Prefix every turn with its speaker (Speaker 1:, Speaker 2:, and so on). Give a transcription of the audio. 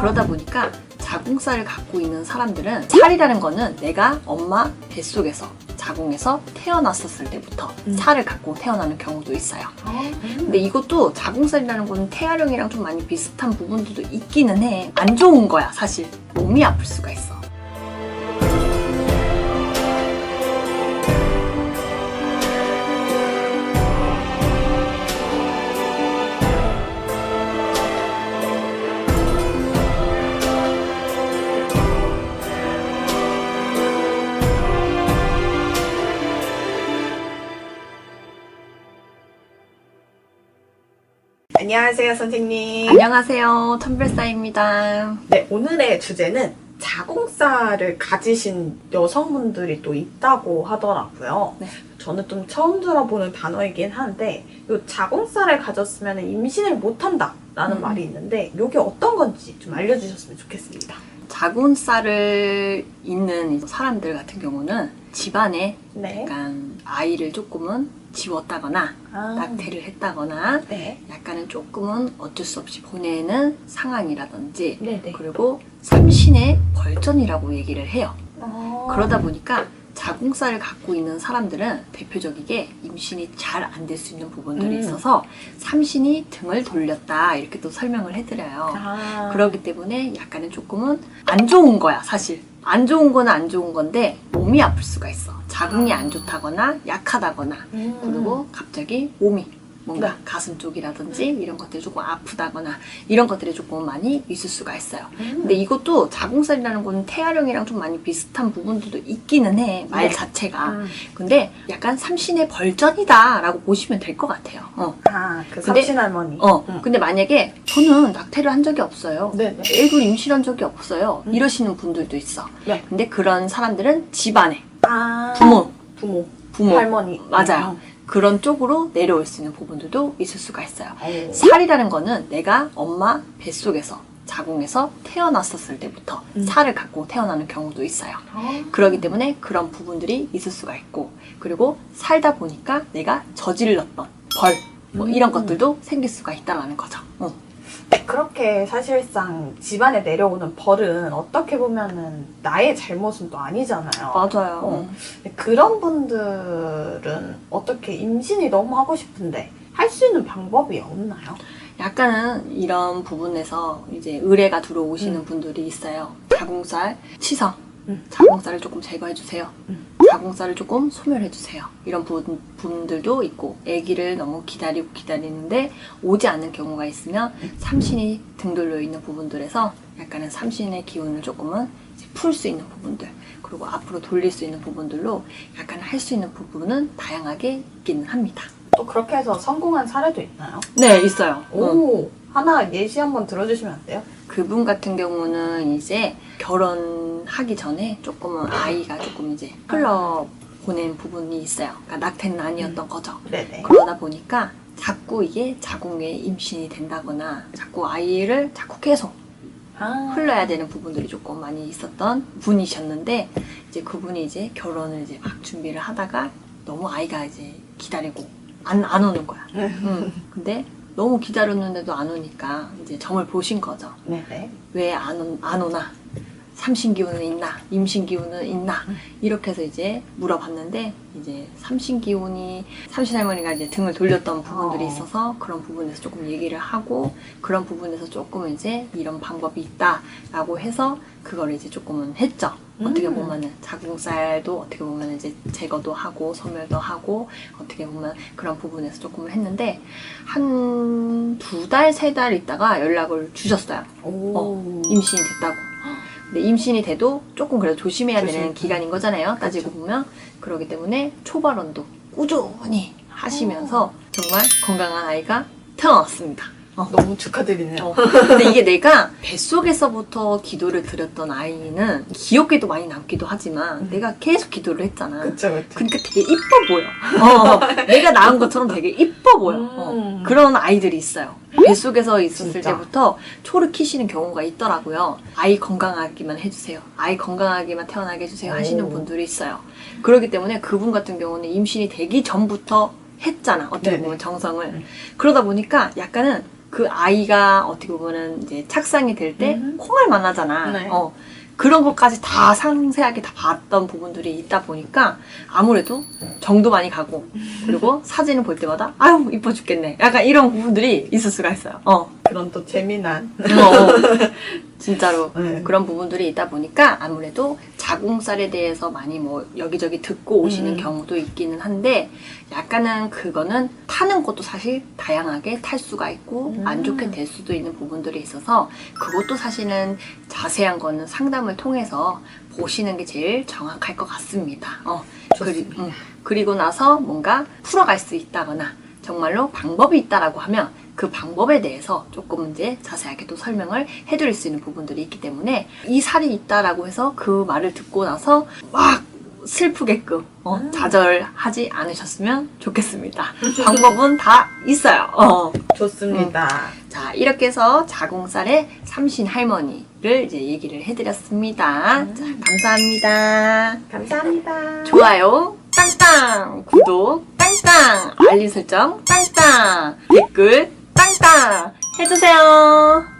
Speaker 1: 그러다 보니까 자궁살을 갖고 있는 사람들은 살이라는 거는 내가 엄마 뱃속에서 자궁에서 태어났었을 때부터 살을 갖고 태어나는 경우도 있어요. 근데 이것도 자궁살이라는 거는 태아령이랑 좀 많이 비슷한 부분들도 있기는 해. 안 좋은 거야 사실. 몸이 아플 수가 있어.
Speaker 2: 안녕하세요, 선생님.
Speaker 1: 안녕하세요. 천별사입니다.
Speaker 2: 네, 오늘의 주제는 자궁살을 가지신 여성분들이 또 있다고 하더라고요.
Speaker 1: 네.
Speaker 2: 저는 좀 처음 들어보는 단어이긴 한데, 이 자궁살을 가졌으면 임신을 못한다라는 말이 있는데, 이게 어떤 건지 좀 알려주셨으면 좋겠습니다.
Speaker 1: 자궁살을 있는 사람들 같은 경우는 집안에
Speaker 2: 네.
Speaker 1: 약간 아이를 조금은 지웠다거나 낙태를 했다거나
Speaker 2: 네.
Speaker 1: 약간은 조금은 어쩔 수 없이 보내는 상황이라든지
Speaker 2: 네네.
Speaker 1: 그리고 삼신의 벌전이라고 얘기를 해요.
Speaker 2: 어...
Speaker 1: 그러다 보니까 자궁살을 갖고 있는 사람들은 대표적이게 임신이 잘 안 될 수 있는 부분들이 있어서 삼신이 등을 돌렸다 이렇게 또 설명을 해드려요. 그렇기 때문에 약간은 조금은 안 좋은 거야 사실. 안 좋은 거는 안 좋은 건데 몸이 아플 수가 있어. 자궁이 안 좋다거나 약하다거나 그리고 갑자기 몸이 뭔가
Speaker 2: 네.
Speaker 1: 가슴 쪽이라든지 이런 것들이 조금 아프다거나 이런 것들이 조금 많이 있을 수가 있어요. 근데 이것도 자궁살이라는 거는 태아령이랑 좀 많이 비슷한 부분들도 있기는 해. 말 자체가. 근데 약간 삼신의 벌전이다 라고 보시면 될 것 같아요.
Speaker 2: 그 삼신 할머니.
Speaker 1: 근데 만약에 저는 낙태를 한 적이 없어요.
Speaker 2: 네네.
Speaker 1: 애도 임신한 적이 없어요. 이러시는 분들도 있어.
Speaker 2: 네.
Speaker 1: 근데 그런 사람들은 집안에 부모
Speaker 2: 할머니.
Speaker 1: 맞아요. 그런 쪽으로 내려올 수 있는 부분들도 있을 수가 있어요. 살이라는 거는 내가 엄마 뱃속에서 자궁에서 태어났었을 때부터 살을 갖고 태어나는 경우도 있어요. 그렇기 때문에 그런 부분들이 있을 수가 있고 그리고 살다 보니까 내가 저질렀던 벌 뭐 이런 것들도 생길 수가 있다는 거죠.
Speaker 2: 그렇게 사실상 집안에 내려오는 벌은 어떻게 보면은 나의 잘못은 또 아니잖아요.
Speaker 1: 맞아요.
Speaker 2: 그런 분들은 어떻게 임신이 너무 하고 싶은데 할 수 있는 방법이 없나요?
Speaker 1: 약간은 이런 부분에서 이제 의뢰가 들어오시는 분들이 있어요. 자궁살, 치성, 자궁살을 조금 제거해주세요. 자궁살을 조금 소멸해주세요. 이런 분들도 있고 아기를 너무 기다리는데 오지 않는 경우가 있으면 삼신이 등돌려 있는 부분들에서 약간은 삼신의 기운을 조금은 풀 수 있는 부분들 그리고 앞으로 돌릴 수 있는 부분들로 약간 할 수 있는 부분은 다양하게 있기는 합니다.
Speaker 2: 또 그렇게 해서 성공한 사례도 있나요?
Speaker 1: 네, 있어요.
Speaker 2: 오, 하나 예시 한번 들어주시면 안 돼요?
Speaker 1: 그분 같은 경우는 이제 결혼하기 전에 조금은 아이가 조금 이제 흘러보낸 부분이 있어요. 그러니까 낙태는 아니었던 거죠.
Speaker 2: 네네.
Speaker 1: 그러다 보니까 자꾸 이게 자궁에 임신이 된다거나 자꾸 아이를 자꾸 계속 흘러야 되는 부분들이 조금 많이 있었던 분이셨는데 이제 그분이 이제 결혼을 이제 막 준비를 하다가 너무 아이가 이제 기다리고 안 오는 거야. 근데 너무 기다렸는데도 안 오니까 이제 점을 보신 거죠.
Speaker 2: 네네.
Speaker 1: 왜 안 오나? 삼신 기운은 있나? 임신 기운은 있나? 이렇게 해서 이제 물어봤는데 이제 삼신 기운이 삼신 할머니가 이제 등을 돌렸던 부분들이 있어서 그런 부분에서 조금 얘기를 하고 그런 부분에서 조금 이제 이런 방법이 있다라고 해서 그걸 이제 조금은 했죠. 어떻게 보면은 자궁살도 어떻게 보면 이제 제거도 하고 소멸도 하고 어떻게 보면 그런 부분에서 조금을 했는데 한 2달, 3달 있다가 연락을 주셨어요. 임신이 됐다고. 근데 임신이 돼도 조금 그래도 조심해야 되는 기간인 거잖아요. 따지고 보면. 그렇기 때문에 초발원도 꾸준히 하시면서 정말 건강한 아이가 태어났습니다.
Speaker 2: 너무 축하드리네요.
Speaker 1: 근데 이게 내가 뱃속에서부터 기도를 드렸던 아이는 기억에도 많이 남기도 하지만 내가 계속 기도를 했잖아.
Speaker 2: 그쵸.
Speaker 1: 그러니까 되게 이뻐 보여. 내가 낳은 것처럼 되게 이뻐 보여. 그런 아이들이 있어요. 뱃속에서 있었을
Speaker 2: 진짜?
Speaker 1: 때부터 초를 키시는 경우가 있더라고요. 아이 건강하기만 해주세요. 아이 건강하게만 태어나게 해주세요 하시는 분들이 있어요. 그렇기 때문에 그분 같은 경우는 임신이 되기 전부터 했잖아. 어떻게
Speaker 2: 네네.
Speaker 1: 보면 정성을. 그러다 보니까 약간은 그 아이가 어떻게 보면은 이제 착상이 될 때 콩알 만나잖아.
Speaker 2: 네.
Speaker 1: 그런 것까지 다 상세하게 다 봤던 부분들이 있다 보니까 아무래도 정도 많이 가고 그리고 사진을 볼 때마다 아유 이뻐 죽겠네. 약간 이런 부분들이 있을 수가 있어요.
Speaker 2: 그런 또 재미난.
Speaker 1: 진짜로
Speaker 2: 네.
Speaker 1: 그런 부분들이 있다 보니까 아무래도 자궁살에 대해서 많이 뭐 여기저기 듣고 오시는 경우도 있기는 한데 약간은 그거는 타는 것도 사실 다양하게 탈 수가 있고 안 좋게 될 수도 있는 부분들이 있어서 그것도 사실은 자세한 거는 상담을 통해서 보시는 게 제일 정확할 것 같습니다.
Speaker 2: 좋습니다.
Speaker 1: 그리고 나서 뭔가 풀어갈 수 있다거나 정말로 방법이 있다라고 하면 그 방법에 대해서 조금 이제 자세하게 또 설명을 해드릴 수 있는 부분들이 있기 때문에 이 살이 있다라고 해서 그 말을 듣고 나서 막 슬프게끔 좌절하지 않으셨으면 좋겠습니다. 방법은 다 있어요.
Speaker 2: 좋습니다.
Speaker 1: 자, 이렇게 해서 자궁살의 삼신 할머니를 이제 얘기를 해드렸습니다. 자, 감사합니다.
Speaker 2: 감사합니다.
Speaker 1: 좋아요 땅땅, 구독 땅땅, 알림 설정 땅땅, 댓글 땅땅 해주세요.